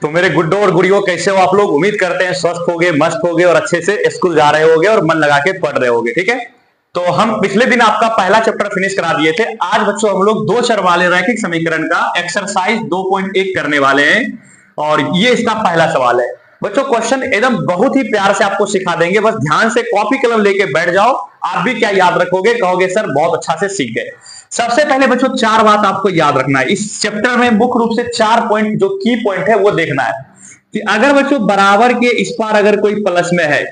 तो मेरे गुड्डो और गुड़ियों कैसे हो आप लोग? उम्मीद करते हैं स्वस्थ होगे, मस्त होगे और अच्छे से स्कूल जा रहे होगे और मन लगा के पढ़ रहे होगे। ठीक है, तो हम पिछले दिन आपका पहला चैप्टर फिनिश करा दिए थे। आज बच्चों हम लोग दो चर वाले रैखिक समीकरण का एक्सरसाइज 2.1 करने वाले हैं और ये इसका पहला सवाल है। बच्चों क्वेश्चन एकदम बहुत ही प्यार से आपको सिखा देंगे, बस ध्यान से कॉपी कलम लेके बैठ जाओ। आप भी क्या याद रखोगे, कहोगे सर बहुत अच्छा से सीख गए। सबसे पहले बच्चों चार बात आपको याद रखना है। इस चैप्टर में मुख्य रूप से 4 पॉइंट जो की पॉइंट है वो देखना है कि अगर बच्चों बराबर के इस पार अगर कोई प्लस में है,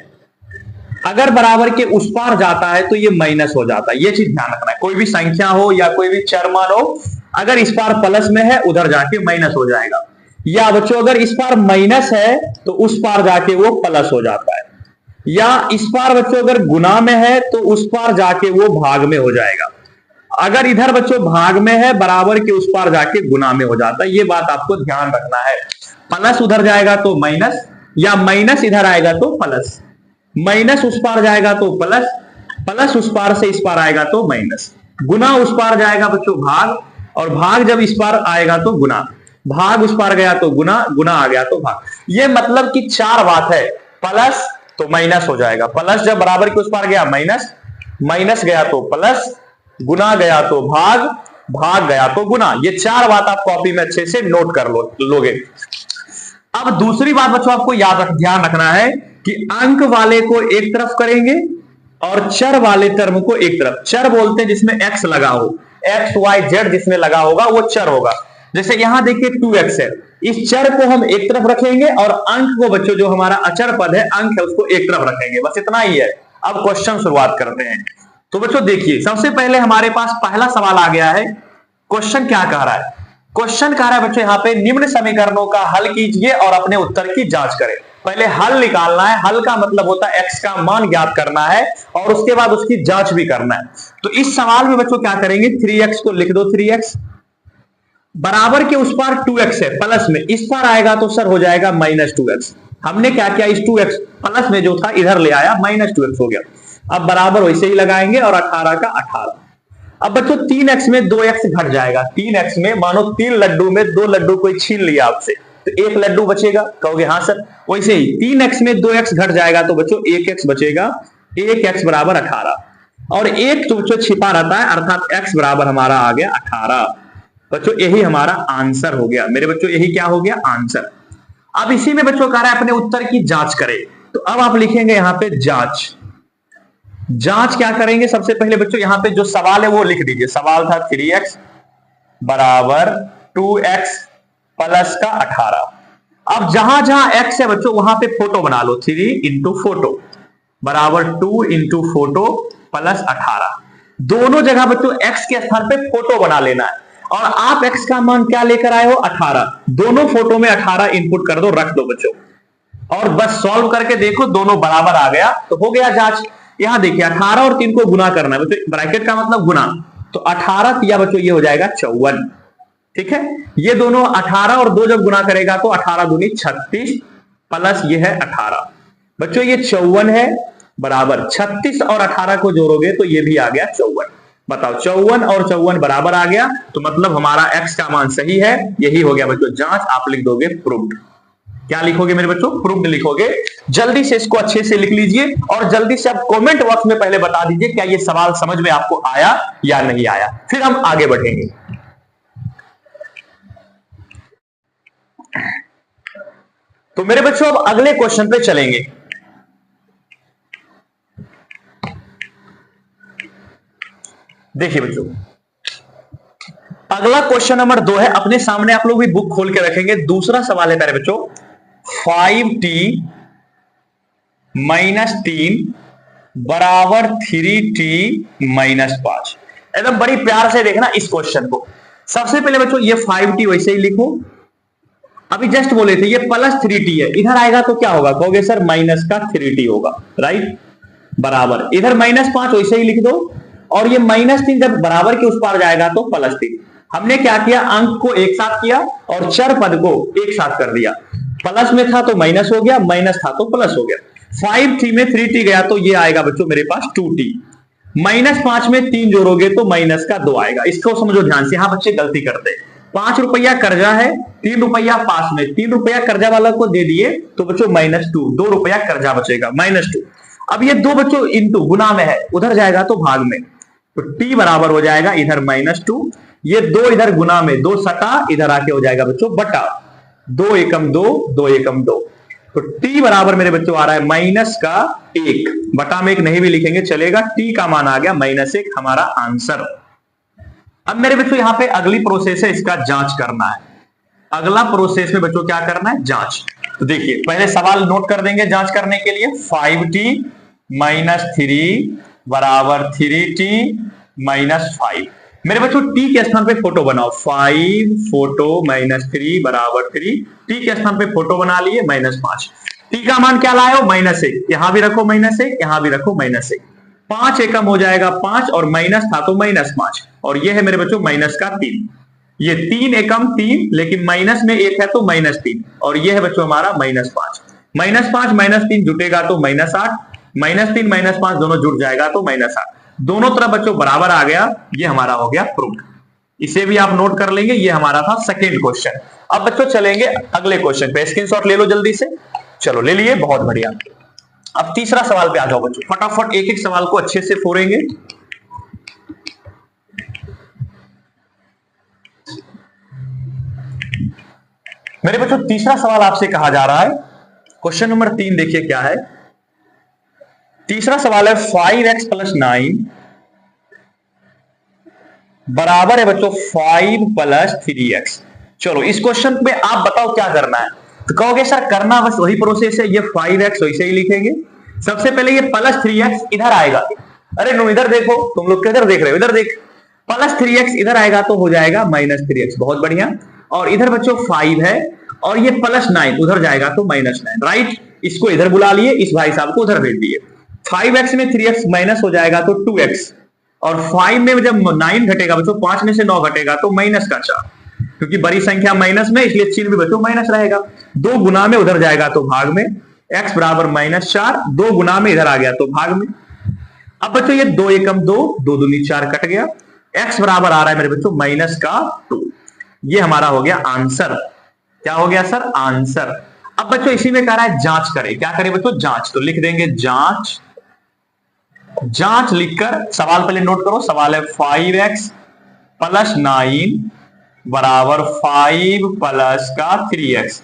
अगर बराबर के उस पार जाता है तो ये माइनस हो जाता है। ये चीज ध्यान रखना है। कोई भी संख्या हो या कोई भी चर मान हो, अगर इस पार प्लस में है उधर जाके माइनस हो जाएगा, या बच्चों अगर इस पार माइनस है तो उस पार जाके वो प्लस हो जाता है, या इस पार बच्चों अगर गुना में है तो उस पार जाके वो भाग में हो जाएगा। अगर इधर बच्चों भाग में है बराबर के उस पार जाके गुना में हो जाता है। ये बात आपको ध्यान रखना है। प्लस उधर जाएगा तो माइनस, या माइनस इधर आएगा तो प्लस, माइनस उस पार जाएगा तो प्लस, प्लस उस पार से इस पार आएगा तो माइनस, गुना उस पार जाएगा बच्चों भाग, और भाग जब इस पार आएगा तो गुना, भाग उस पार गया तो गुना, गुना आ गया तो भाग। ये मतलब कि चार बात है। प्लस तो माइनस हो जाएगा, प्लस जब बराबर के उस पार गया माइनस, माइनस गया तो प्लस, गुना गया तो भाग, भाग गया तो गुना। ये चार बात आप कॉपी में अच्छे से नोट कर लोगे। अब दूसरी बात बच्चों आपको ध्यान रखना है कि अंक वाले को एक तरफ करेंगे और चर वाले टर्म को एक तरफ। चर बोलते हैं जिसमें एक्स लगा हो, एक्स वाई जेड जिसमें लगा होगा वो चर होगा। जैसे यहां देखिए 2x है, इस चर को हम एक तरफ रखेंगे और अंक को बच्चों जो हमारा अचर पद है अंक है उसको एक तरफ रखेंगे। बस इतना ही है। अब क्वेश्चन शुरुआत करते हैं। तो बच्चों देखिए सबसे पहले हमारे पास पहला सवाल आ गया है। क्वेश्चन क्या कह रहा है? क्वेश्चन कह रहा है बच्चों यहाँ पे निम्न समीकरणों का हल कीजिए और अपने उत्तर की जांच करें। पहले हल निकालना है। हल का मतलब होता है एक्स का मान ज्ञात करना है और उसके बाद उसकी जांच भी करना है। तो इस सवाल में बच्चों क्या करेंगे, 3x को लिख दो। 3x बराबर के उस पार 2x है प्लस में, इस पार आएगा तो सर हो जाएगा -2x। हमने क्या किया, इस 2x प्लस में जो था इधर ले आया, -2x हो गया। अब बराबर वैसे ही लगाएंगे और 18 का 18। अब बच्चों 3x में 2x घट जाएगा। 3x में मानो 3 लड्डू में 2 लड्डू कोई छीन लिया आपसे तो 1 लड्डू बचेगा। कहोगे हाँ सर, वैसे ही 3x में 2x घट जाएगा तो बच्चों 1x बचेगा। 1x बराबर 18 और 1 तो बच्चों छिपा रहता है, अर्थात x बराबर हमारा आ गया 18। बच्चों यही हमारा आंसर हो गया। मेरे बच्चों यही क्या हो गया, आंसर। अब इसी में बच्चों कह रहा है अपने उत्तर की जांच करें। तो अब आप लिखेंगे यहां पे जांच। जांच क्या करेंगे, सबसे पहले बच्चों यहां पे जो सवाल है वो लिख दीजिए। सवाल था 3x बराबर 2x प्लस का 18। अब जहां जहां x है बच्चों वहां पे फोटो बना लो। 3 इंटू फोटो बराबर 2 इंटू फोटो प्लस 18। दोनों जगह बच्चों x के स्थान पे फोटो बना लेना है और आप x का मान क्या लेकर आए हो, 18। दोनों फोटो में 18 इनपुट कर दो, रख दो बच्चों, और बस सॉल्व करके देखो दोनों बराबर आ गया तो हो गया जांच। यहां देखिए 18 और 3 को गुना करना है बच्चों, ब्रैकेट का मतलब गुना, तो 18 या बच्चों ये हो जाएगा 54। ठीक है, ये दोनों 18 और 2 जब गुना करेगा तो 18 दूनी 36 प्लस ये है 18। बच्चों ये 54 है बराबर 36 और 18 को जोड़ोगे तो ये भी आ गया 54। बताओ 54 और 54 बराबर आ गया तो मतलब हमारा x का मान सही है। यही हो गया बच्चों जांच। आप लिख दोगे प्रूव्ड। क्या लिखोगे मेरे बच्चों, प्रूव्ड लिखोगे। जल्दी से इसको अच्छे से लिख लीजिए और जल्दी से आप कमेंट बॉक्स में पहले बता दीजिए क्या ये सवाल समझ में आपको आया या नहीं आया, फिर हम आगे बढ़ेंगे। तो मेरे बच्चों अब अगले क्वेश्चन पे चलेंगे। देखिए बच्चों अगला क्वेश्चन नंबर 2 है। अपने सामने आप लोग भी बुक खोल के रखेंगे। दूसरा सवाल है प्यारे बच्चों, 5t - 3 बराबर 3t - 5। एकदम बड़ी प्यार से देखना इस क्वेश्चन को। सबसे पहले बच्चों ये 5t वैसे ही लिखो, अभी जस्ट बोले थे ये +3t है, इधर आएगा तो क्या होगा, कहोगे सर माइनस का 3t होगा, राइट। बराबर इधर -5 वैसे ही लिख दो, और ये -3 जब बराबर के उस पार जाएगा तो +3। हमने क्या किया, अंक को एक साथ किया और चर पद को एक साथ कर दिया। प्लस में था तो माइनस हो गया, माइनस था तो प्लस हो गया। 5t में 3t गया तो ये आएगा बच्चों मेरे पास 2t। -5 में 3 जोड़ोगे तो -2 आएगा। इसको समझो ध्यान से, यहां बच्चे गलती करते हैं। ₹5 कर्जा है, ₹3 पास में, ₹3 कर्जा वाला को दे दिए तो बच्चों -2, ₹2 कर्जा बचेगा -2। अब ये दो बच्चों इंटू गुना में है, उधर जाएगा तो भाग में, तो t बराबर हो जाएगा इधर -2, ये दो इधर गुना में, दो सटा इधर आके हो जाएगा बच्चों बटा, 2 एकम 2, 2 एकम 2, तो t बराबर मेरे बच्चों आ रहा है -1, बटा में 1 नहीं भी लिखेंगे चलेगा, t का मान आ गया -1 हमारा आंसर। अब मेरे बच्चों यहां पे अगली प्रोसेस है, इसका जांच करना है। अगला प्रोसेस में बच्चों क्या करना है, जांच। तो देखिए पहले सवाल नोट कर देंगे जांच करने के लिए, 5t - 3 बराबर 3t - 5। मेरे बच्चों t के स्थान पे फोटो बनाओ, 5 फोटो -3 बराबर 3, t के स्थान पे फोटो बना लिए -5। t का मान क्या लाए हो, -1, यहां भी रखो -1, यहां भी रखो -1, 5 एकम हो जाएगा 5 और माइनस था तो -5, और ये है मेरे बच्चों -3, ये 3 एकम 3, लेकिन माइनस में 1 है तो -3, और ये है बच्चों हमारा -5, -5 -3 जुटेगा तो -8, -3 -5 दोनों जुट जाएगा तो -8, दोनों तरफ बच्चों बराबर आ गया, ये हमारा हो गया प्रूफ। इसे भी आप नोट कर लेंगे, ये हमारा था सेकेंड क्वेश्चन। अब बच्चों चलेंगे अगले क्वेश्चन पे, स्क्रीनशॉट ले लो जल्दी से, चलो ले लिए, बहुत बढ़िया। अब तीसरा सवाल पे आ जाओ बच्चों, फटाफट एक एक सवाल को अच्छे से फोड़ेंगे। मेरे बच्चों तीसरा सवाल आपसे कहा जा रहा है, क्वेश्चन नंबर 3 देखिए क्या है। तीसरा सवाल है 5x + 9 बराबर है बच्चों 5 + 3x। चलो इस क्वेश्चन में आप बताओ क्या करना है, तो कहोगे सर करना बस वही प्रोसेस है, ये 5x वैसे ही लिखेंगे। सबसे पहले ये +3x इधर आएगा, अरे नो इधर देखो, तुम लोग किधर देख रहे हो, इधर देख, +3x इधर आएगा तो हो जाएगा -3x, बहुत बढ़िया। और इधर बच्चों 5 है और ये +9 उधर जाएगा तो -9, राइट। इसको इधर बुला लिए, इस भाई साहब को उधर भेज दिए, 5x में 3x माइनस हो जाएगा तो 2x, और 5 में जब 9 घटेगा बच्चों, 5 में से 9 घटेगा तो -4, क्योंकि बड़ी संख्या माइनस में, इसलिए चिन्ह भी बच्चों माइनस रहेगा। 2 गुना में उधर जाएगा तो भाग में, x बराबर -4, 2 गुना में इधर आ गया तो भाग में। अब बच्चों ये 2 एकम 2, 2 दूनी 4 कट गया, x बराबर आ रहा है मेरे बच्चों -2, ये हमारा हो गया आंसर। क्या हो गया सर, आंसर। अब बच्चों इसी में कह रहा है जांच करें, क्या करें बच्चों, जांच। तो लिख देंगे जांच, जांच लिखकर सवाल पहले नोट करो, सवाल है 5x + 9 बराबर 5 + 3x।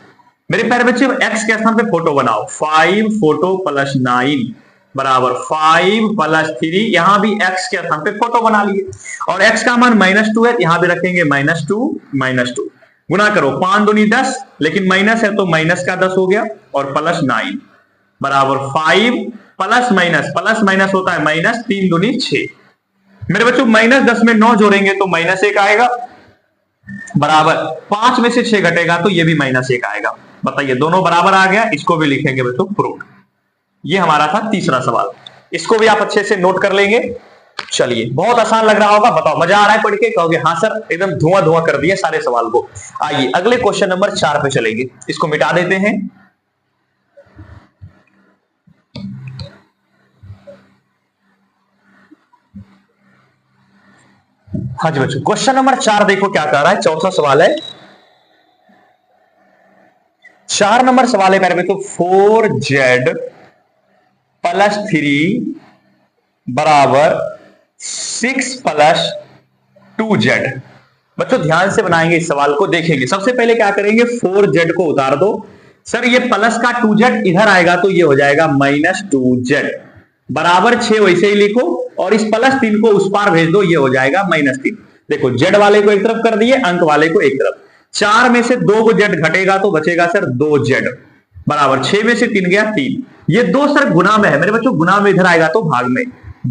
मेरे प्यारे बच्चे x के स्थान पे फोटो बनाओ, 5 फोटो + 9 बराबर 5 + 3, यहां भी x के स्थान पे फोटो बना लिए, और x का मान -2 है, यहां भी रखेंगे -2, गुना करो, 5 दूनी 10, लेकिन माइनस है तो माइनस का 10 हो गया, और +9 बराबर 5 प्लस माइनस होता है माइनस, 3 दूनी 6। मेरे बच्चों -10 में 9 जोड़ेंगे तो -1 आएगा, बराबर 5 में से 6 घटेगा तो ये भी -1 आएगा। बताइए दोनों बराबर आ गया, इसको भी लिखेंगे बच्चों प्रूफ। ये हमारा था तीसरा सवाल, इसको भी आप अच्छे से नोट कर लेंगे। चलिए बहुत आसान लग रहा होगा, बताओ मजा आ रहा है पढ़ के, कहोगे हाँ सर एकदम धुआं धुआं कर दिया सारे सवाल को। आइए अगले क्वेश्चन नंबर 4 पे चलेंगे, इसको मिटा देते हैं। हाँ जी बच्चों, क्वेश्चन नंबर 4 देखो क्या कह रहा है, चौथा सवाल है। 4 नंबर सवाल है मेरे में, तो 4z + 3 बराबर 6 + 2z। बच्चों ध्यान से बनाएंगे इस सवाल को, देखेंगे। सबसे पहले क्या करेंगे, 4z को उतार दो, सर ये प्लस का 2z इधर आएगा तो ये हो जाएगा -2z, बराबर 6 वैसे ही लिखो, और इस +3 को उस पार भेज दो, ये हो जाएगा -3। देखो z वाले को एक तरफ कर दिए, अंक वाले को एक तरफ, 4 में से 2 को z घटेगा तो बचेगा सर 2z, बराबर 6 में से 3 गया 3, ये 2 सर गुना में है मेरे बच्चों, गुना में इधर आएगा तो भाग में,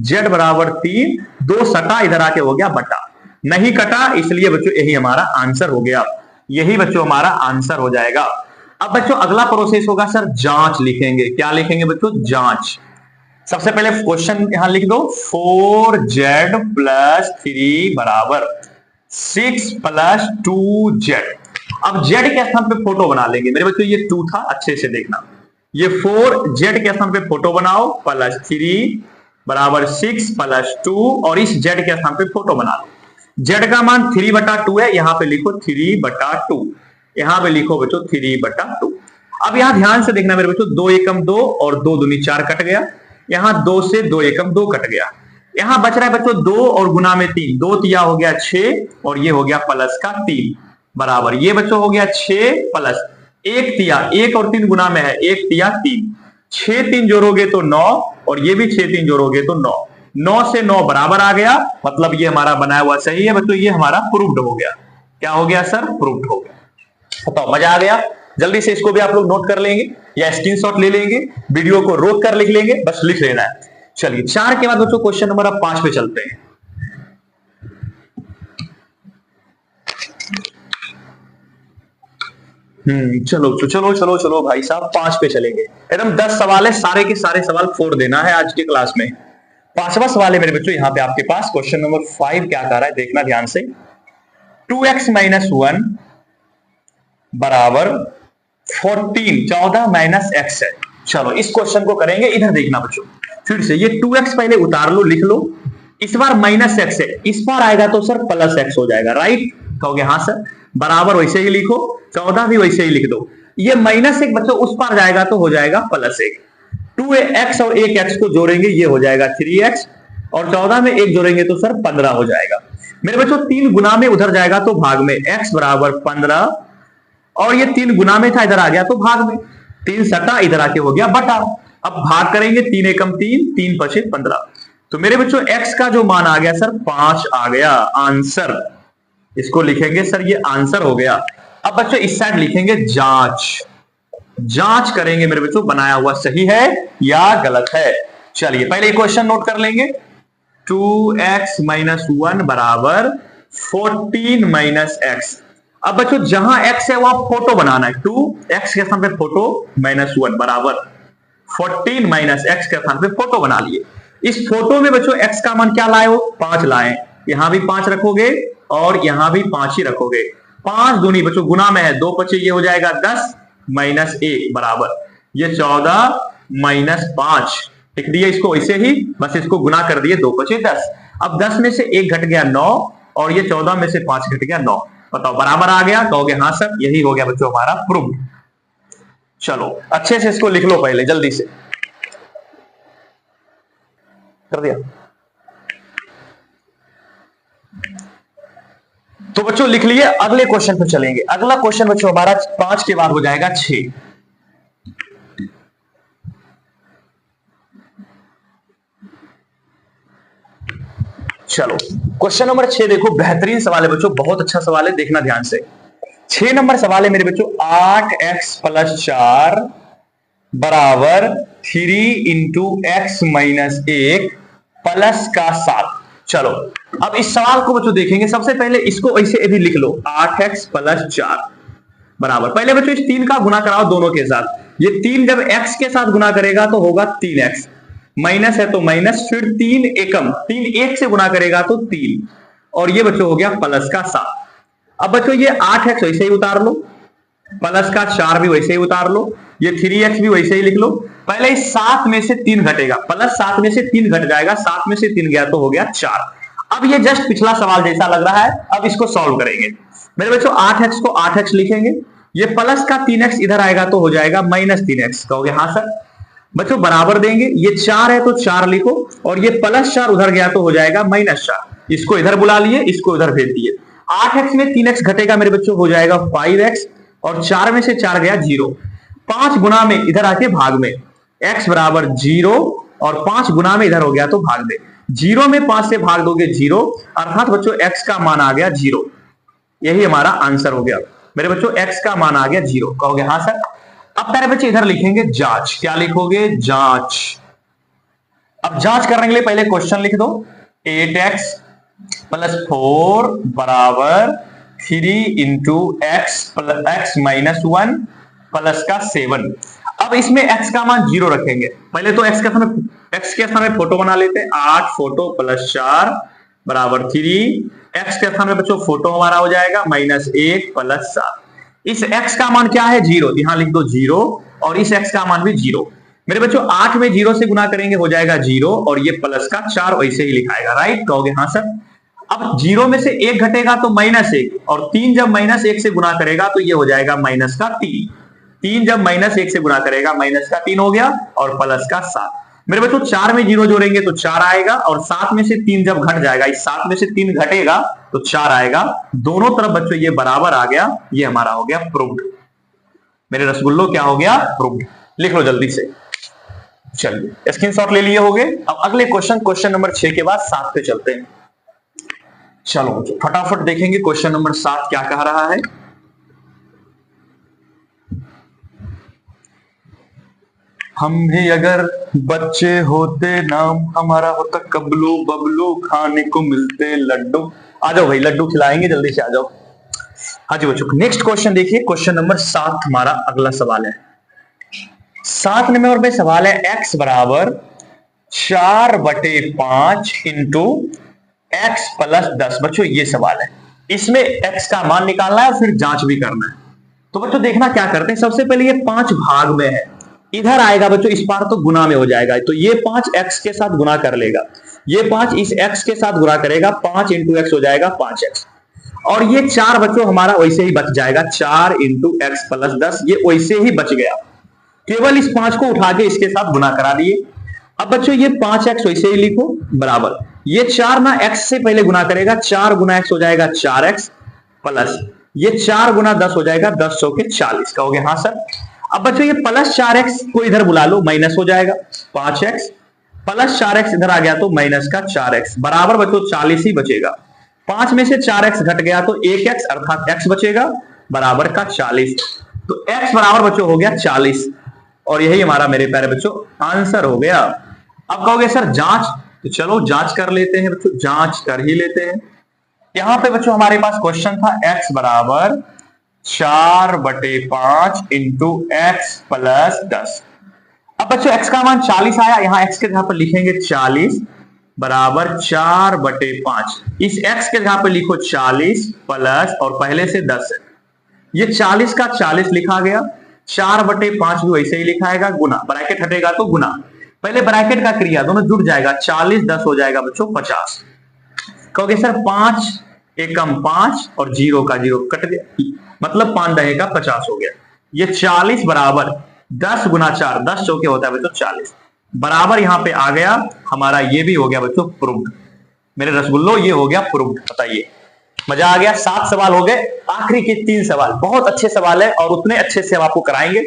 z बराबर 3, 2 सटा इधर आके हो गया बटा, नहीं कटा, इसलिए बच्चों यही हमारा आंसर हो गया, यही बच्चों हमारा आंसर हो जाएगा। अब बच्चों अगला प्रोसेस होगा सर जांच लिखेंगे, क्या लिखेंगे बच्चों, जांच। सबसे पहले क्वेश्चन यहां लिख दो, 4z + 3 बराबर 6 + 2z। अब z के स्थान पे फोटो बना लेंगे मेरे बच्चों, ये 2 था, अच्छे से देखना, ये 4z के स्थान पे फोटो बनाओ, +3 बराबर 6 + 2, और इस z के स्थान पे फोटो बना लो। जेड का मान 3/2 है, यहां पे लिखो 3/2, यहां पे लिखो बच्चों 3/2। अब यहां ध्यान से देखना मेरे बच्चों, 2 एकम 2 और 2 दूनी 4 कट गया, यहां 2 से 2 एकम 2 कट गया, यहां बच रहा है बच्चों 2 और गुना में 3, 2 तिया हो गया 6 और ये हो गया प्लस का 3 बराबर, ये बच्चों हो गया 6 प्लस 1 तिया, 1 और 3 गुना में है, 1 तिया 3, 6 3 जोड़ोगे तो 9 और ये भी 6 3 जोड़ोगे तो 9, 9 से 9 बराबर आ गया, मतलब ये हमारा बनाया हुआ सही है बच्चों, ये हमारा प्रूव्ड हो गया। क्या हो गया सर? प्रूव्ड हो गया। बताओ, मजा आ गया? जल्दी से इसको भी आप लोग नोट कर लेंगे या स्क्रीनशॉट ले लेंगे, वीडियो को रोक कर लिख लेंगे, बस लिख लेना है। चलिए 4 के बाद बच्चों क्वेश्चन नंबर 5 पे चलते हैं। चलो चलो चलो चलो भाई साहब 5 पे चलेंगे। एकदम 10 सवाल है, सारे के सारे सवाल फोड़ देना है आज की क्लास में। 5वां सवाल है मेरे बच्चों यहाँ पे आपके पास, क्वेश्चन नंबर 5 क्या कह रहा है देखना ध्यान से। 2x - 1 बराबर 14 माइनस x है। चलो इस क्वेश्चन को करेंगे, इधर देखना बच्चों, फिर से ये 2x पहले उतार लो, लिख लो, इस बार माइनस x है, इस बार आएगा तो सर प्लस x हो जाएगा, राइट? कहोगे हाँ सर, बराबर वैसे ही लिखो, 14 भी वैसे ही लिख दो, ये -1 बच्चों उस पार जाएगा तो हो जाएगा +1, 2x और 1x को जोड़ेंगे ये हो जाएगा 3x और 14 में 1 जोड़ेंगे तो सर 15 हो जाएगा। मेरे बच्चों 3 गुना में उधर जाएगा तो भाग में, x बराबर 15 और ये 3 गुना में था, इधर आ गया तो भाग में, 3 सटा इधर आके हो गया बटा। अब भाग करेंगे, 3 एकम 3, 3 पचे 15, तो मेरे बच्चों x का जो मान आ गया सर 5 आ गया, आंसर। इसको लिखेंगे सर ये आंसर हो गया। अब बच्चों इस साइड लिखेंगे जांच, जांच करेंगे मेरे बच्चों बनाया हुआ सही है या गलत है। चलिए पहले क्वेश्चन नोट कर लेंगे, 2x - 1 बराबर 14 माइनस x। अब बच्चों जहां x है वहां फोटो बनाना है, 2x के स्थान पे फोटो -1 बराबर 14 माइनस x के स्थान पे फोटो बना लिए। इस फोटो में बच्चों x का मान क्या लाए हो? 5 लाए, यहां भी 5 रखोगे और यहां भी 5 ही रखोगे, 5 दूनी बच्चों गुना में है, 2 पचे ये हो जाएगा 10 माइनस 1 बराबर ये 14 माइनस 5, लिख दिए इसको ऐसे ही, बस इसको गुना कर दिए, 2 पचे 10। अब 10 में से 1 घट गया 9 और ये 14 में से 5 घट गया 9, बताओ बराबर आ गया? कहोगे हाँ सर, यही हो गया बच्चों हमारा प्रूफ। चलो अच्छे से इसको लिख लो पहले, जल्दी से कर दिया। तो बच्चों लिख लिए, अगले क्वेश्चन पे चलेंगे। अगला क्वेश्चन बच्चों हमारा 5 के बाद हो जाएगा 6। चलो क्वेश्चन नंबर 6 देखो, बेहतरीन सवाल है बच्चों, बहुत अच्छा सवाल है, देखना ध्यान से। 6 नंबर सवाल है मेरे बच्चों, 8x + 4 बराबर 3 × x - 1 प्लस का 7। चलो अब इस सवाल को बच्चों देखेंगे, सबसे पहले इसको ऐसे भी लिख लो, 8x + 4 बराबर, पहले बच्चों इस 3 का गुना कराओ दोनों के साथ, ये 3 जब x के साथ गुना करेगा तो होगा 3x, माइनस है तो माइनस, फिर 3 एकम, 3 1 से गुना करेगा तो 3 और ये बच्चों हो गया प्लस का 7। अब बच्चों ये 8x वैसे ही उतार लो, प्लस का 4 भी वैसे ही उतार लो, ये 3x भी वैसे ही लिख लो। पहले इस 7 में से 3 घटेगा, प्लस 7 में से 3 घट जाएगा, 7 में से 3 गया तो हो गया 4। अब ये जस्ट पिछला सवाल जैसा लग रहा है, अब इसको सॉल्व करेंगे। मेरे बच्चों 8x को 8x लिखेंगे, ये प्लस का 3x इधर आएगा तो हो जाएगा -3x। कहोगे हाँ सर, बच्चों बराबर देंगे, ये 4 है तो 4 लिखो और ये +4 उधर गया तो हो जाएगा -4, इसको इधर बुला लिए, इसको इधर भेज दिए। 8x में 3x घटेगा मेरे बच्चों, हो जाएगा 5x और 4 में से 4 गया 0, 5 गुना में इधर आके भाग में, x बराबर 0 और 5 गुना में इधर हो गया तो भाग में, 0 में 5 से भाग दोगे 0, अर्थात बच्चों x का मान आ गया 0, यही हमारा आंसर हो गया मेरे बच्चों, x का मान आ गया 0। कहोगे हाँ सर। अब मेरे बच्चे इधर लिखेंगे जांच, क्या लिखोगे? जांच। अब जांच करने के लिए पहले क्वेश्चन लिख दो, 8x + 4 बराबर 3 × x - 1 प्लस का 7। अब इसमें x का मान 0 रखेंगे, पहले तो x के स्थान में फोटो बना लेते हैं, 8 फोटो + 4 बराबर 3, x के स्थान में बच्चों फोटो हमारा हो जाएगा -1 + 7। इस x का मान क्या है? 0, यहां लिख दो 0 और इस x का मान भी 0। मेरे बच्चों 8 में 0 से गुना करेंगे हो जाएगा 0 और ये प्लस का 4 वैसे ही लिखाएगा, राइट? कहोगे हाँ सर। अब 0 में से 1 घटेगा तो -1, और 3 जब -1 से गुना करेगा तो ये हो जाएगा -3। 3 जब -1 से गुना करेगा -3 हो गया, और +7। मेरे बच्चों 4 में 0 जोड़ेंगे तो 4 आएगा, और 7 में से 3 जब घट जाएगा, इस 7 में से 3 घटेगा तो 4 आएगा। दोनों तरफ बच्चों ये बराबर आ गया, ये हमारा हो गया प्रूव्ड। मेरे रसगुल्लो क्या हो गया? प्रूव्ड। लिख लो जल्दी से, चलिए स्क्रीनशॉट ले लिए होंगे। अब अगले क्वेश्चन नंबर 6 के बाद 7 पे चलते हैं। चलो फटाफट देखेंगे क्वेश्चन नंबर 7 क्या कह रहा है। हम भी अगर बच्चे होते, नाम हमारा होता कबलू बबलू, खाने को मिलते लड्डू। आ जाओ भाई, लड्डू खिलाएंगे, जल्दी से आ जाओ। हाँ जी बच्चों, नेक्स्ट क्वेश्चन देखिए, क्वेश्चन नंबर 7 हमारा अगला सवाल है। 7 नंबर पे सवाल है, x बराबर 4/5 इंटू एक्स प्लस 10। बच्चों ये सवाल है, इसमें x का मान निकालना है और फिर जांच भी करना है। तो बच्चों देखना क्या करते हैं, सबसे पहले ये 5 भाग में है, इधर आएगा बच्चों, इस बार तो गुना में हो जाएगा, तो ये 5 x के साथ गुना कर लेगा, ये 5 इस x के साथ गुना करेगा, 5 इंटू एक्स हो जाएगा 5x, और ये 4 बच्चों हमारा वैसे ही बच जाएगा, 4 इंटू एक्स प्लस 10, ये वैसे ही बच गया। केवल इस 5 को उठा के इसके साथ गुना करा दिए। अब बच्चों ये 5x वैसे ही लिखो बराबर, ये 4 ना x से पहले गुना करेगा, 4 गुना x हो जाएगा 4x, प्लस ये 4 गुना 10 हो जाएगा 10 चौके 40। कहोगे हाँ सर। अब बच्चों ये प्लस 4x को इधर बुला लो, माइनस हो जाएगा 5x, प्लस 4x इधर आ गया तो माइनस का 4x, बराबर बच्चों 40 ही बचेगा। 5 में से 4x घट गया तो 1x अर्थात x बचेगा, बराबर का 40। तो x बराबर बच्चों हो गया 40, और यही हमारा मेरे प्यारे बच्चों आंसर हो गया। अब कहोगे सर जांच, तो चलो जांच कर लेते हैं बच्चों, जांच कर ही लेते हैं। यहां पे बच्चों हमारे पास क्वेश्चन था x बराबर 4/5 इंटू एक्स प्लस 10। अब बच्चों x का मान 40 आया, यहां x के जगह पर लिखेंगे 40 बराबर 4/5, इस x के जगह पर लिखो 40 प्लस और पहले से 10 है, ये 40 का 40 लिखा गया, 4/5 भी वैसे ही लिखाएगा, गुना ब्रैकेट हटेगा तो गुना, पहले ब्रैकेट का क्रिया दोनों जुड़ जाएगा, 40 10 हो जाएगा बच्चों 50। कहोगे सर 5 एकम 5 और 0 का 0 कट गया, मतलब 5 दहे का 50 हो गया। ये 40 बराबर 10 गुना 4, 10 चौके होता है बच्चों 40, बराबर यहां पे आ गया हमारा, ये भी हो गया बच्चों प्रूव्ड। मेरे रसगुल्लो ये हो गया प्रूव्ड। बताइए मजा आ गया। 7 सवाल हो गए, आखिरी के 3 सवाल बहुत अच्छे सवाल है और उतने अच्छे से हम आपको कराएंगे।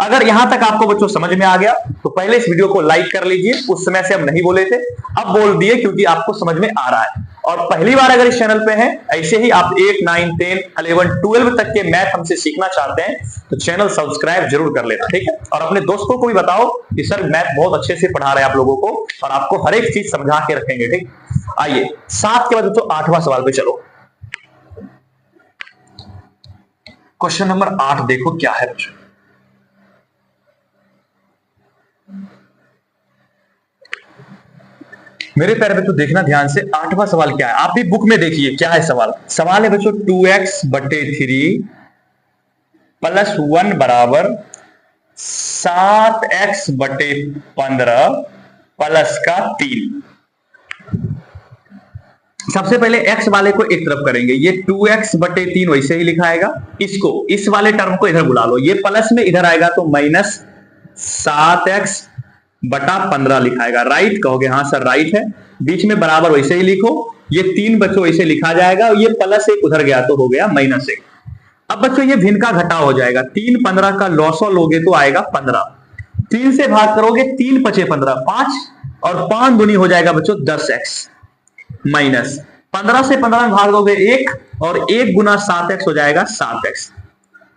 अगर यहां तक आपको बच्चों समझ में आ गया तो पहले इस वीडियो को लाइक कर लीजिए, उस समय से हम नहीं बोले थे, अब बोल दिए क्योंकि आपको समझ में आ रहा है। और पहली बार अगर इस चैनल पे हैं, ऐसे ही आप 8 9 10 11 12 तक के मैथ हमसे सीखना चाहते हैं तो चैनल सब्सक्राइब जरूर कर लेना, ठीक है। और अपने दोस्तों को भी बताओ कि सर मैथ बहुत अच्छे से पढ़ा रहे हैं आप लोगों को, और आपको हर एक चीज समझा के रखेंगे, ठीक। आइए 7 के बाद तो 8वां सवाल पे चलो। क्वेश्चन नंबर 8 देखो क्या है बच्चों। मेरे प्यारे बच्चों देखना ध्यान से, 8वां सवाल क्या है, आप भी बुक में देखिए क्या है सवाल। सवाल है बच्चों 2x/3 प्लस 1 बराबर 7x/15 प्लस का 3। सबसे पहले x वाले को एक तरफ करेंगे, ये 2x/3 वैसे ही लिखाएगा, इसको इस वाले टर्म को इधर बुला लो, ये प्लस में इधर आएगा तो माइनस 7x/15 लिखाएगा। राइट कहोगे हाँ सर राइट है, बीच में बराबर वैसे ही लिखो, ये 3 बच्चों वैसे लिखा जाएगा, और ये +1 उधर गया तो हो गया -1। अब बच्चों ये भिन्न का घटाव हो जाएगा, 3 15 का लॉसो लोगे तो आएगा 15, 3 से भाग करोगे 3 5 15 5, और 5 दूनी हो जाएगा बच्चों 10x माइनस 15 से 15 में भाग दोगे 1, और 1 गुना 7x हो जाएगा 7x,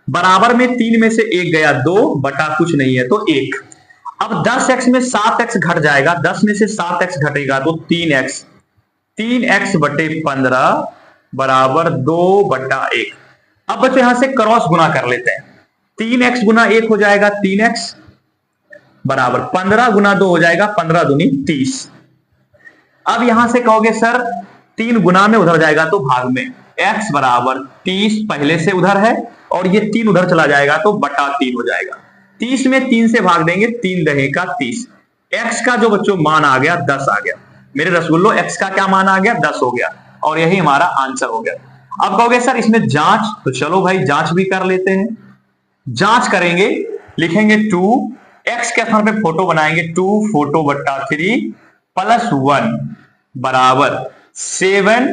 बराबर में 3 में से 1 गया 2 बटा कुछ नहीं है तो 1। अब 10x में 7x घट जाएगा, 10 में से 7x घटेगा तो 3x, 3x/15 बराबर 2/1। अब बच्चों यहां से क्रॉस गुना कर लेते हैं, 3x गुना 1 हो जाएगा 3x बराबर 15 गुना 2 हो जाएगा 15 दूनी 30। अब यहां से कहोगे सर 3 गुना में उधर जाएगा तो भाग में, x बराबर 30 पहले से उधर है, और ये 3 उधर चला जाएगा तो बटा 3 हो जाएगा, 30 में 3 से भाग देंगे 3 दहे का 30, x का जो बच्चों मान आ गया 10 आ गया। मेरे रसगुल्लो x का क्या मान आ गया 10 हो गया। और यही हमारा आंसर हो गया। अब कहोगे सर इसमें जांच, तो चलो भाई जांच भी कर लेते हैं। जांच करेंगे, लिखेंगे 2, एक्स के स्थान पे फोटो बनाएंगे 2 फोटो बट्टा 3 प्लस 1 बराबर 7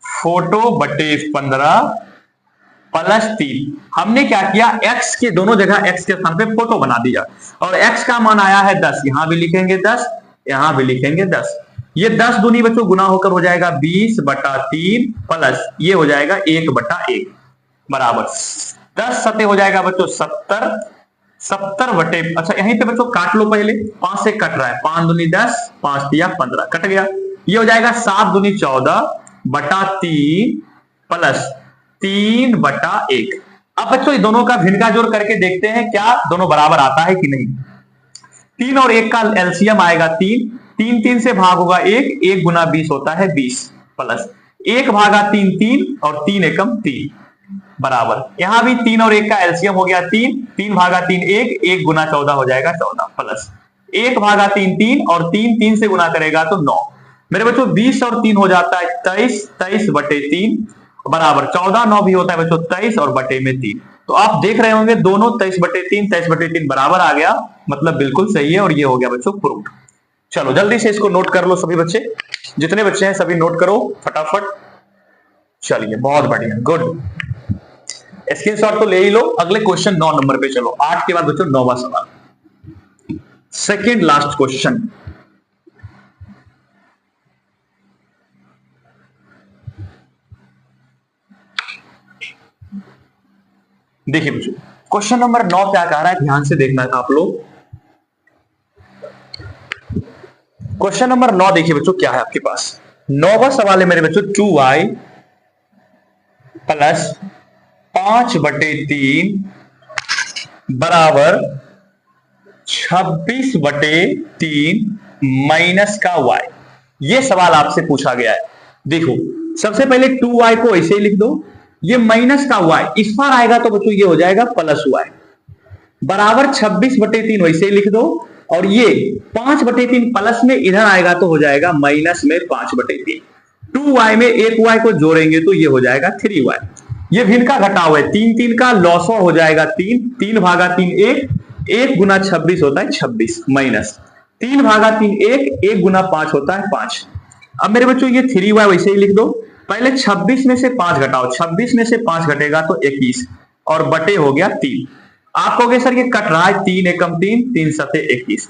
फोटो बटे 15 प्लस 3। हमने क्या किया, x के दोनों जगह x के स्थान पे फोटो बना दिया और x का मान आया है 10, यहां भी लिखेंगे 10, यहां भी लिखेंगे 10। ये 10 दूनी बच्चों गुना होकर हो जाएगा 20 बटा 3 प्लस ये हो जाएगा 1 बटा 1 बराबर 10 सते हो जाएगा बच्चों 70, 70 बटे, अच्छा यहीं पे बच्चों काट लो पहले, 5 से कट रहा है, 5 दूनी 10, 5 तिया 15, कट गया। ये हो जाएगा 7 दूनी 14 बटा 3 प्लस 3 बटा 1। अब बच्चों ये दोनों का भिन्न का जोड़ करके देखते हैं क्या दोनों बराबर आता है कि नहीं। 3 और 1 का एलसीएम आएगा 3, 3 3 से भाग होगा 1, 1 गुना 20 होता है 20 प्लस 1 भागा 3 3 और 3 एकम 3 बराबर, यहां भी 3 और 1 का एलसीएम हो गया 3, 3 भागा 3 1, 1 गुना 14 हो जाएगा 14 प्लस 1 भागा 3 3 और 3 3 से गुना करेगा तो 9। मेरे बच्चों 20 और 3 हो जाता है 23, 23 बटे 3 बराबर 14, 9 भी होता है बच्चों 23 और बटे में 3। तो आप देख रहे होंगे दोनों 23 बटे 3, 23 बटे 3 बराबर आ गया, मतलब बिल्कुल सही है और ये हो गया बच्चों प्रूफ। चलो जल्दी से इसको नोट कर लो सभी बच्चे, जितने बच्चे हैं सभी नोट करो फटाफट। चलिए बहुत बढ़िया, गुड, स्क्रीनशॉट तो ले ही लो। अगले क्वेश्चन 9 नंबर पे चलो, 8 के बाद बच्चों 9वां सवाल, सेकेंड लास्ट क्वेश्चन। देखिए बच्चों क्वेश्चन नंबर 9 क्या कह रहा है, ध्यान से देखना है आप लोग। क्वेश्चन नंबर 9 देखिए बच्चों क्या है आपके पास, 9वां सवाल है मेरे बच्चों 2y प्लस 5 बटे 3 बराबर 26 बटे 3 माइनस का y। ये सवाल आपसे पूछा गया है। देखो सबसे पहले 2y को ऐसे ही लिख दो, ये माइनस का y इस बार आएगा तो बच्चों ये हो जाएगा प्लस y बराबर 26 बटे 3 वैसे ही लिख दो, और ये 5 बटे 3 प्लस में इधर आएगा तो हो जाएगा माइनस में 5 बटे 3। 2y में एक y को जोड़ेंगे तो ये हो जाएगा 3y। ये भिन्न का घटाव है, 3 3 का लॉसो हो जाएगा 3, 3 भागा 3 1, 1 गुना 26 होता है 26 माइनस 3 भागा 3 1, 1 गुना 5 होता है 5। अब मेरे बच्चों ये 3y वैसे ही लिख दो, पहले 26 में से 5 घटाओ, 26 में से 5 घटेगा तो 21 और बटे हो गया 3। आप कहोगे सर ये कट रहा है, 3 एकम 3, 3 सते 21,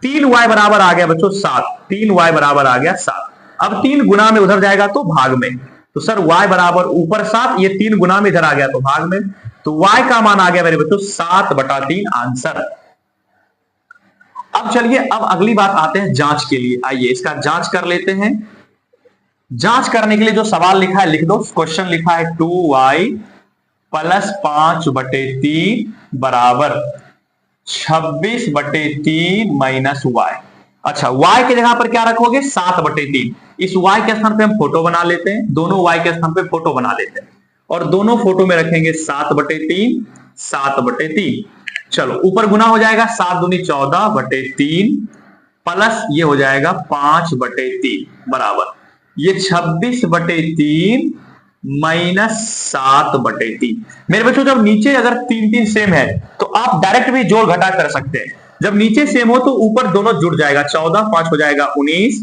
3y बराबर आ गया बच्चों 7, 3y बराबर आ गया 7। अब 3 गुना में उधर जाएगा तो भाग में, तो सर y बराबर ऊपर 7, ये 3 गुना में इधर आ गया तो भाग में, तो y का मान आ गया मेरे बच्चों 7 बटा 3 आंसर। अब चलिए अब अगली बात आते हैं जांच के लिए, आइए इसका जांच कर लेते हैं। जांच करने के लिए जो सवाल लिखा है लिख दो, क्वेश्चन लिखा है 2y प्लस 5 बटे 3 बराबर 26 बटे 3 माइनस y। अच्छा y के जगह पर क्या रखोगे 7 बटे 3, इस y के स्थान पे हम फोटो बना लेते हैं, दोनों y के स्थान पे फोटो बना लेते हैं और दोनों फोटो में रखेंगे 7 बटे 3, 7 बटे 3। चलो ऊपर गुना हो जाएगा 7 दूनी 14 बटे 3 प्लस ये हो जाएगा 5 बटे 3 बराबर ये 26 बटे 3 माइनस 7 बटे 3। मेरे बच्चों जब नीचे अगर 3 3 सेम है तो आप डायरेक्ट भी जोड़ घटा कर सकते हैं, जब नीचे सेम हो तो ऊपर दोनों जुड़ जाएगा, 14 5 हो जाएगा 19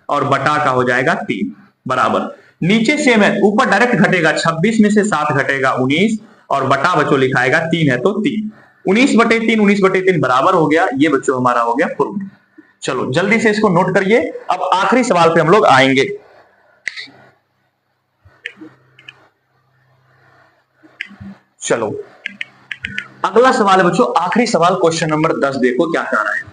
और बटा का हो जाएगा 3 बराबर, नीचे सेम है ऊपर डायरेक्ट घटेगा, 26 में से 7 घटेगा 19 और बटा बच्चों लिखाएगा 3 है तो 3, 19 बटे 3 19 बटे 3 बराबर हो गया, ये बच्चों हमारा हो गया प्रूफ। चलो जल्दी से इसको नोट करिए, अब आखिरी सवाल पे हम लोग आएंगे। चलो अगला सवाल है बच्चों, आखिरी सवाल क्वेश्चन नंबर 10, देखो क्या कह रहा है।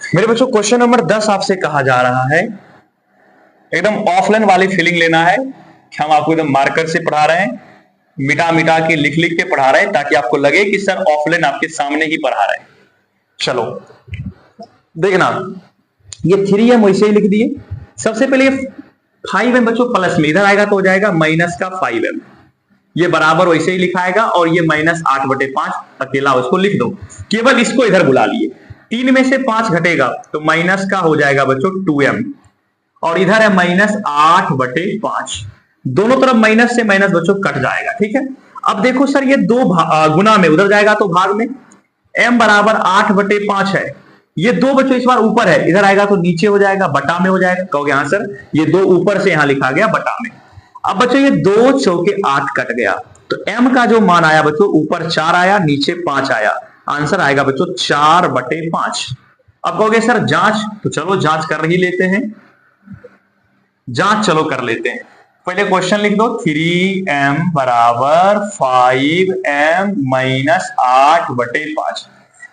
मेरे बच्चों क्वेश्चन नंबर 10 आपसे कहा जा रहा है, एकदम ऑफलाइन वाली फीलिंग लेना है कि हम आपको एकदम मार्कर से पढ़ा रहे हैं, मिटा मिटा के लिख लिख के पढ़ा रहे हैं ताकि आपको लगे कि सर ऑफलाइन आपके सामने ही पढ़ा रहे हैं। चलो देखना, ये 3m वैसे ही लिख दिए, सबसे पहले 5m बच्चों प्लस में इधर आएगा तो हो जाएगा माइनस का 5m, ये बराबर वैसे ही लिखाएगा और ये -8/5 अकेला उसको लिख दो। केवल इसको इधर बुला लिए। 3 में से 5 घटेगा तो माइनस का हो जाएगा बच्चों 2m, और इधर है -8/5। दोनों तरफ माइनस से माइनस बच्चों कट जाएगा। ठीक है, अब देखो सर ये दो गुना में, उधर जाएगा तो भाग में। m बराबर 8/5 है, ये दो बच्चों इस बार ऊपर है, इधर आएगा तो नीचे हो जाएगा, बटा में हो जाएगा। कहोगे हाँ सर ये दो ऊपर से यहां लिखा गया बटा में। अब बच्चों ये 2 चौके 8 कट गया, तो m का जो मान आया बच्चों ऊपर 4 आया, नीचे 5 आया। आंसर आएगा बच्चों 4/5। अब कहोगे सर जांच, तो चलो जांच कर ही लेते हैं। जांच चलो कर लेते हैं। पहले क्वेश्चन लिख दो, 3m बराबर 5m माइनस 8/5।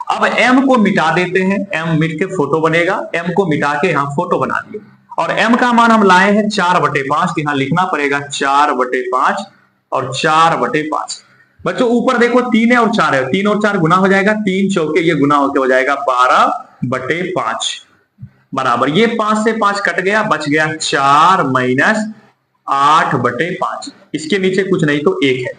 अब m को मिटा देते हैं, m मिट के फोटो बनेगा, m को मिटा के यहां फोटो बना दिए। और m का मान हम लाए हैं 4/5, यहां लिखना पड़ेगा 4/5 और 4/5। बच्चों ऊपर देखो 3 है और 4 है, 3 और 4 गुना हो जाएगा, 3 चौके ये गुना होके हो जाएगा 12/5 बराबर। ये 5 से 5 कट गया, बच गया 4 माइनस 8/5। इसके नीचे कुछ नहीं तो 1 है,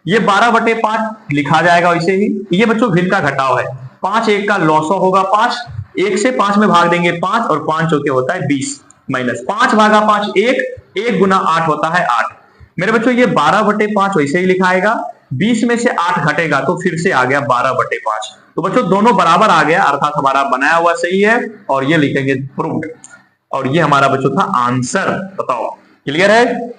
ये 12/5 लिखा जाएगा वैसे ही। ये बच्चों भिन्न का घटाव है, 5 1 का लॉसो होगा 5, 1 से 5 में भाग देंगे 5, और 5 चौके होता है 20, माइनस 5 भागा 5 1, 1 गुना 8 होता है 8। मेरे बच्चों ये 12/5 वैसे ही लिखाएगा, 20 में से 8 घटेगा तो फिर से आ गया 12/5। तो बच्चों दोनों बराबर आ गया, अर्थात हमारा बनाया हुआ सही है, और ये लिखेंगे प्रूव्ड। और ये हमारा बच्चों था आंसर। बताओ क्लियर है?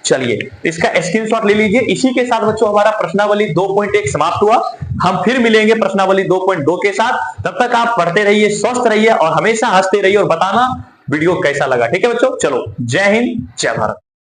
चलिए इसका स्क्रीनशॉट ले लीजिए। इसी के साथ बच्चों हमारा प्रश्नावली 2.1 समाप्त हुआ। हम फिर मिलेंगे प्रश्नावली 2.2 के साथ। तब तक आप पढ़ते रहिए, स्वस्थ रहिए और हमेशा हंसते रहिए, और बताना वीडियो कैसा लगा। ठीक है बच्चों, चलो जय हिंद जय भारत।